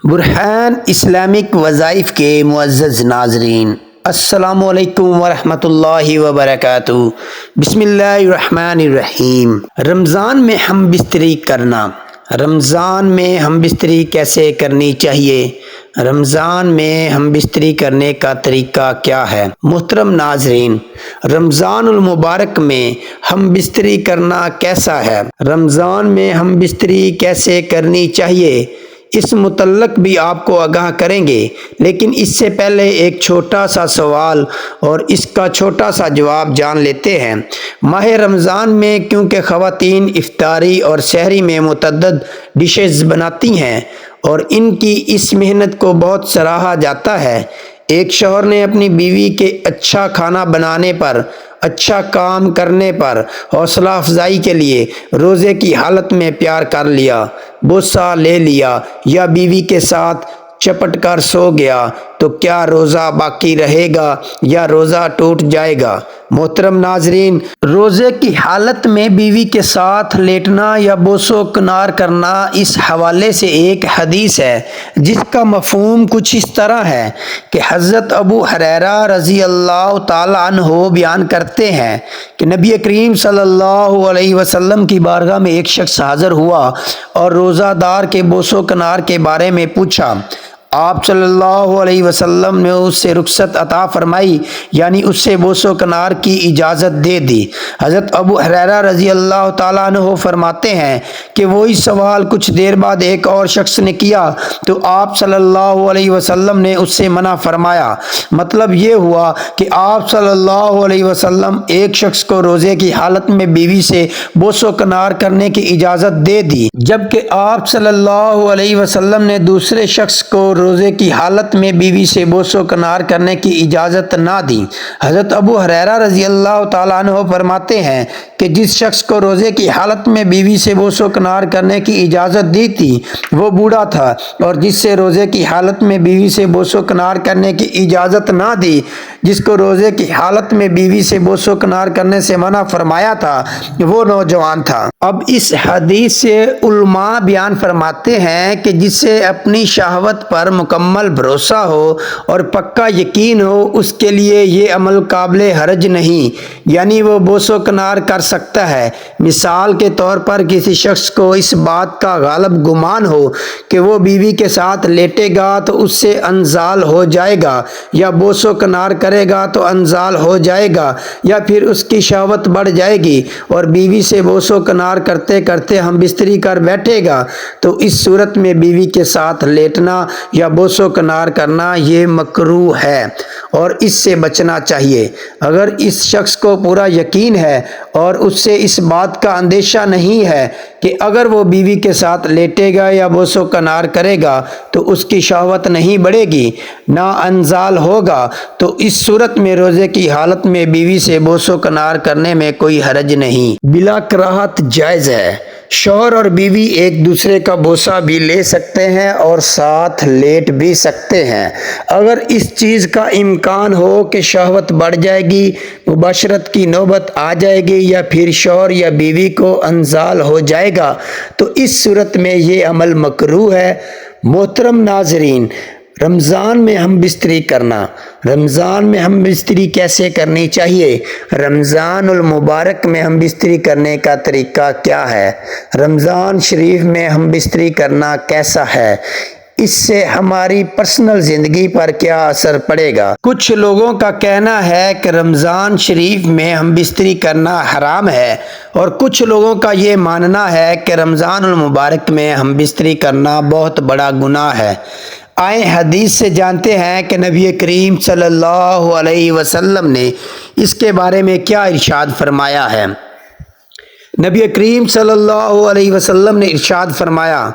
برہان Islamic وظائف کے معزز ناظرین، السلام علیکم ورحمۃ اللہ وبرکاتہ۔ بسم اللہ الرحمن الرحیم۔ رمضان میں ہم بستری کرنا۔ رمضان میں ہم بستری کیسے کرنی چاہیے؟ رمضان میں ہم بستری کرنے کا طریقہ کیا ہے؟ محترم ناظرین، رمضان المبارک میں ہم بستری کرنا کیسا ہے؟ رمضان میں ہم بستری کیسے کرنی چاہیے، اس متعلق بھی آپ کو آگاہ کریں گے، لیکن اس سے پہلے ایک چھوٹا سا سوال اور اس کا چھوٹا سا جواب جان لیتے ہیں۔ ماہ رمضان میں کیونکہ خواتین افطاری اور سحری میں متعدد ڈشز بناتی ہیں اور ان کی اس محنت کو بہت سراہا جاتا ہے، ایک شوہر نے اپنی بیوی کے اچھا کھانا بنانے پر، اچھا کام کرنے پر حوصلہ افزائی کے لیے روزے کی حالت میں پیار کر لیا، بوسہ لے لیا یا بیوی کے ساتھ چپٹ کر سو گیا تو کیا روزہ باقی رہے گا یا روزہ ٹوٹ جائے گا؟ محترم ناظرین، روزے کی حالت میں بیوی کے ساتھ لیٹنا یا بوس و کنار کرنا، اس حوالے سے ایک حدیث ہے جس کا مفہوم کچھ اس طرح ہے کہ حضرت ابو ہریرہ رضی اللہ تعالی عنہ بیان کرتے ہیں کہ نبی کریم صلی اللہ علیہ وسلم کی بارگاہ میں ایک شخص حاضر ہوا اور روزہ دار کے بوس و کنار کے بارے میں پوچھا۔ آپ صلی اللہ علیہ وسلم نے اس سے رخصت عطا فرمائی، یعنی اس سے بوس و کنار کی اجازت دے دی۔ حضرت ابو ہریرہ رضی اللہ تعالیٰ عنہ فرماتے ہیں کہ وہی سوال کچھ دیر بعد ایک اور شخص نے کیا تو آپ صلی اللہ علیہ وسلم نے اس سے منع فرمایا۔ مطلب یہ ہوا کہ آپ صلی اللہ علیہ وسلم ایک شخص کو روزے کی حالت میں بیوی سے بوس و کنار کرنے کی اجازت دے دی، جبکہ آپ صلی اللہ علیہ وسلم نے دوسرے شخص کو روزے کی حالت میں بیوی سے بوس و کنار کرنے کی اجازت نہ دی۔ حضرت ابو ہریرہ رضی اللہ تعالیٰ عنہ فرماتے ہیں کہ جس شخص کو روزے کی حالت میں بیوی سے بوس و کنار کرنے کی اجازت دی تھی وہ بوڑھا تھا، اور جس سے روزے کی حالت میں بیوی سے بوس و کنار کرنے کی اجازت نہ دی، جس کو روزے کی حالت میں بیوی سے بوس و کنار کرنے سے منع فرمایا تھا، وہ نوجوان تھا۔ اب اس حدیث سے علماء بیان فرماتے ہیں کہ جسے اپنی شہوت پر مکمل بھروسہ ہو اور پکا یقین ہو، اس کے لیے یہ عمل قابل حرج نہیں، یعنی وہ بوس و کنار کر سکتا ہے۔ مثال کے طور پر کسی شخص کو اس بات کا غالب گمان ہو کہ وہ بیوی کے ساتھ لیٹے گا تو اس سے انزال ہو جائے گا، یا بوس و کنار کرے گا تو انزال ہو جائے گا، یا پھر اس کی شہوت بڑھ جائے گی اور بیوی سے بوس و کنار کرتے کرتے ہم بستری کر بیٹھے گا، تو اس صورت میں بیوی کے ساتھ لیٹنا یا بوس و کنار کرنا یہ مکروہ ہے اور اس سے بچنا چاہیے۔ اگر اس شخص کو پورا یقین ہے اور اس سے اس بات کا اندیشہ نہیں ہے کہ اگر وہ بیوی کے ساتھ لیٹے گا یا بوس و کنار کرے گا تو اس کی شہوت نہیں بڑھے گی، نہ انزال ہوگا، تو اس صورت میں روزے کی حالت میں بیوی سے بوس و کنار کرنے میں کوئی حرج نہیں، بلا کراہت جائز ہے۔ شوہر اور بیوی ایک دوسرے کا بوسہ بھی لے سکتے ہیں اور ساتھ لیٹ بھی سکتے ہیں۔ اگر اس چیز کا امکان ہو کہ شہوت بڑھ جائے گی، مباشرت کی نوبت آ جائے گی، یا پھر شوہر یا بیوی کو انزال ہو جائے گا، تو اس صورت میں یہ عمل مکروہ ہے۔ محترم ناظرین، رمضان میں ہم بستری کرنا۔ رمضان میں ہم بستری کیسے کرنی چاہیے؟ رمضان المبارک میں ہم بستری کرنے کا طریقہ کیا ہے؟ رمضان شریف میں ہم بستری کرنا کیسا ہے؟ اس سے ہماری پرسنل زندگی پر کیا اثر پڑے گا؟ کچھ لوگوں کا کہنا ہے کہ رمضان شریف میں ہم بستری کرنا حرام ہے، اور کچھ لوگوں کا یہ ماننا ہے کہ رمضان المبارک میں ہم بستری کرنا بہت بڑا گناہ ہے۔ آئیں حدیث سے جانتے ہیں کہ نبی کریم صلی اللہ علیہ وسلم نے اس کے بارے میں کیا ارشاد فرمایا ہے۔ نبی کریم صلی اللہ علیہ وسلم نے ارشاد فرمایا،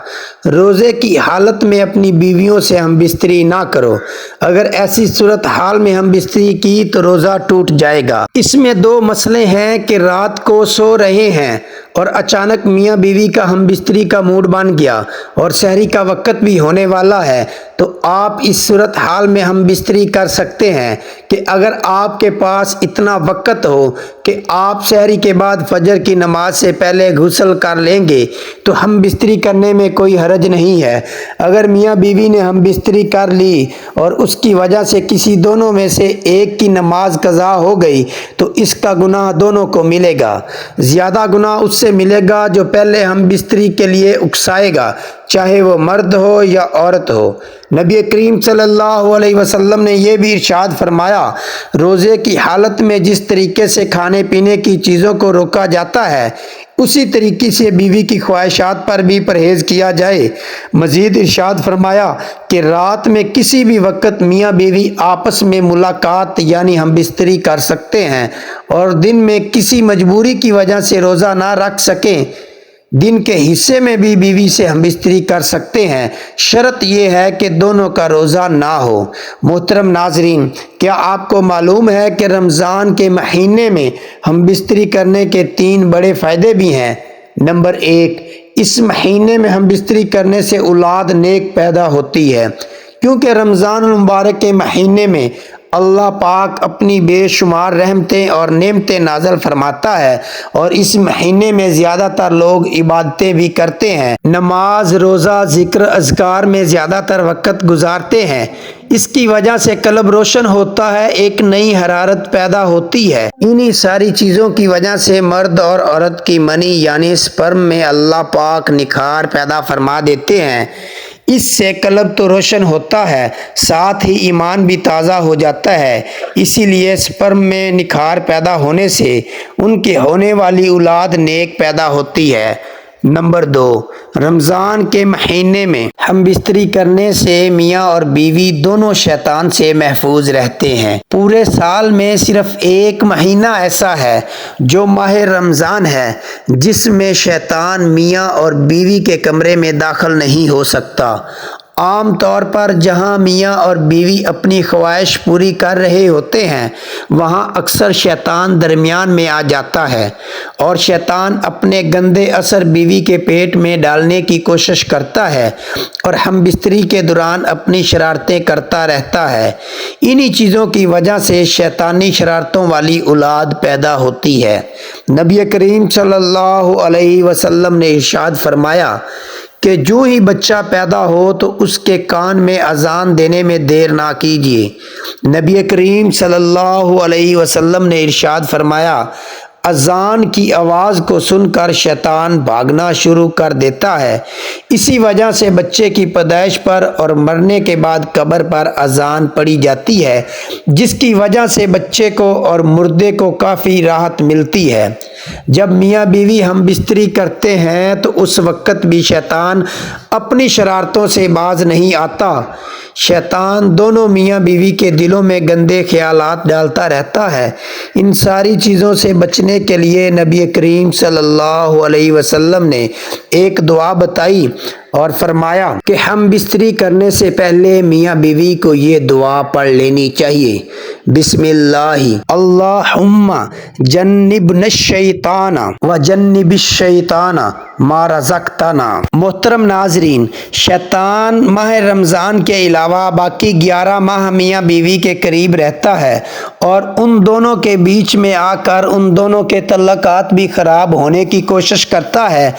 روزے کی حالت میں اپنی بیویوں سے ہم بستری نہ کرو، اگر ایسی صورت حال میں ہم بستری کی تو روزہ ٹوٹ جائے گا۔ اس میں دو مسئلے ہیں کہ رات کو سو رہے ہیں اور اچانک میاں بیوی کا ہم بستری کا موڈ بن گیا اور سحری کا وقت بھی ہونے والا ہے، تو آپ اس صورتحال میں ہم بستری کر سکتے ہیں کہ اگر آپ کے پاس اتنا وقت ہو کہ آپ سحری کے بعد فجر کی نماز سے پہلے غسل کر لیں گے تو ہم بستری کرنے میں کوئی حرج نہیں ہے۔ اگر میاں بیوی نے ہم بستری کر لی اور اس کی وجہ سے کسی دونوں میں سے ایک کی نماز قضا ہو گئی تو اس کا گناہ دونوں کو ملے گا۔ زیادہ گناہ اس سے ملے گا جو پہلے ہم بستری کے لیے اکسائے گا، چاہے وہ مرد ہو یا عورت ہو۔ نبی کریم صلی اللہ علیہ وسلم نے یہ بھی ارشاد فرمایا، روزے کی حالت میں جس طریقے سے کھانے پینے کی چیزوں کو روکا جاتا ہے اسی طریقے سے بیوی کی خواہشات پر بھی پرہیز کیا جائے۔ مزید ارشاد فرمایا کہ رات میں کسی بھی وقت میاں بیوی آپس میں ملاقات یعنی ہم بستری کر سکتے ہیں، اور دن میں کسی مجبوری کی وجہ سے روزہ نہ رکھ سکیں دن کے حصے میں بھی بیوی سے ہم بستری کر سکتے ہیں، شرط یہ ہے کہ دونوں کا روزہ نہ ہو۔ محترم ناظرین، کیا آپ کو معلوم ہے کہ رمضان کے مہینے میں ہم بستری کرنے کے 3 بڑے فائدے بھی ہیں؟ نمبر 1، اس مہینے میں ہم بستری کرنے سے اولاد نیک پیدا ہوتی ہے، کیونکہ رمضان المبارک کے مہینے میں اللہ پاک اپنی بے شمار رحمتیں اور نعمتیں نازل فرماتا ہے، اور اس مہینے میں زیادہ تر لوگ عبادتیں بھی کرتے ہیں، نماز، روزہ، ذکر، اذکار میں زیادہ تر وقت گزارتے ہیں۔ اس کی وجہ سے قلب روشن ہوتا ہے، ایک نئی حرارت پیدا ہوتی ہے۔ انہی ساری چیزوں کی وجہ سے مرد اور عورت کی منی یعنی سپرم میں اللہ پاک نکھار پیدا فرما دیتے ہیں۔ اس سے قلب تو روشن ہوتا ہے، ساتھ ہی ایمان بھی تازہ ہو جاتا ہے۔ اسی لیے سپرم میں نکھار پیدا ہونے سے ان کی ہونے والی اولاد نیک پیدا ہوتی ہے۔ نمبر 2، رمضان کے مہینے میں ہم بستری کرنے سے میاں اور بیوی دونوں شیطان سے محفوظ رہتے ہیں۔ پورے سال میں صرف ایک مہینہ ایسا ہے جو ماہ رمضان ہے جس میں شیطان میاں اور بیوی کے کمرے میں داخل نہیں ہو سکتا۔ عام طور پر جہاں میاں اور بیوی اپنی خواہش پوری کر رہے ہوتے ہیں وہاں اکثر شیطان درمیان میں آ جاتا ہے اور شیطان اپنے گندے اثر بیوی کے پیٹ میں ڈالنے کی کوشش کرتا ہے اور ہم بستری کے دوران اپنی شرارتیں کرتا رہتا ہے۔ انہی چیزوں کی وجہ سے شیطانی شرارتوں والی اولاد پیدا ہوتی ہے۔ نبی کریم صلی اللہ علیہ وسلم نے ارشاد فرمایا کہ جو ہی بچہ پیدا ہو تو اس کے کان میں اذان دینے میں دیر نہ کیجیے۔ نبی کریم صلی اللہ علیہ وسلم نے ارشاد فرمایا، اذان کی آواز کو سن کر شیطان بھاگنا شروع کر دیتا ہے۔ اسی وجہ سے بچے کی پیدائش پر اور مرنے کے بعد قبر پر اذان پڑی جاتی ہے، جس کی وجہ سے بچے کو اور مردے کو کافی راحت ملتی ہے۔ جب میاں بیوی ہم بستری کرتے ہیں تو اس وقت بھی شیطان اپنی شرارتوں سے باز نہیں آتا۔ شیطان دونوں میاں بیوی کے دلوں میں گندے خیالات ڈالتا رہتا ہے۔ ان ساری چیزوں سے بچنے کے لیے نبی کریم صلی اللہ علیہ وسلم نے ایک دعا بتائی اور فرمایا کہ ہم بستری کرنے سے پہلے میاں بیوی کو یہ دعا پڑھ لینی چاہیے، بسم اللہ اللہم جنبنا الشیطان وجنب الشیطان ما رزقتنا۔ محترم ناظرین، شیطان ماہ رمضان کے علاوہ باقی 11 ماہ میاں بیوی کے قریب رہتا ہے اور ان دونوں کے بیچ میں آ کر ان دونوں کے تعلقات بھی خراب ہونے کی کوشش کرتا ہے۔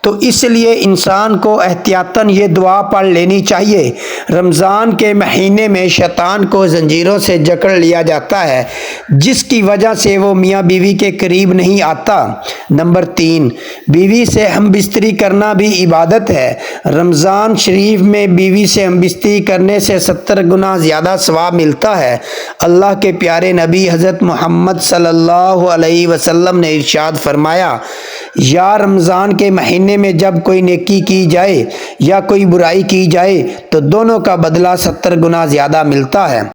تو اس لیے انسان کو احتیاطاً یہ دعا پڑھ لینی چاہیے۔ رمضان کے مہینے میں شیطان کو زنجیروں سے جکڑ لیا جاتا ہے جس کی وجہ سے وہ میاں بیوی کے قریب نہیں آتا۔ نمبر 3، بیوی سے ہم بستری کرنا بھی عبادت ہے۔ رمضان شریف میں بیوی سے ہم بستری کرنے سے 70 گنا زیادہ ثواب ملتا ہے۔ اللہ کے پیارے نبی حضرت محمد صلی اللہ علیہ وسلم نے ارشاد فرمایا، یا رمضان کے مہینے میں جب کوئی نیکی کی جائے یا کوئی برائی کی جائے تو دونوں کا بدلہ 70 گنا زیادہ ملتا ہے۔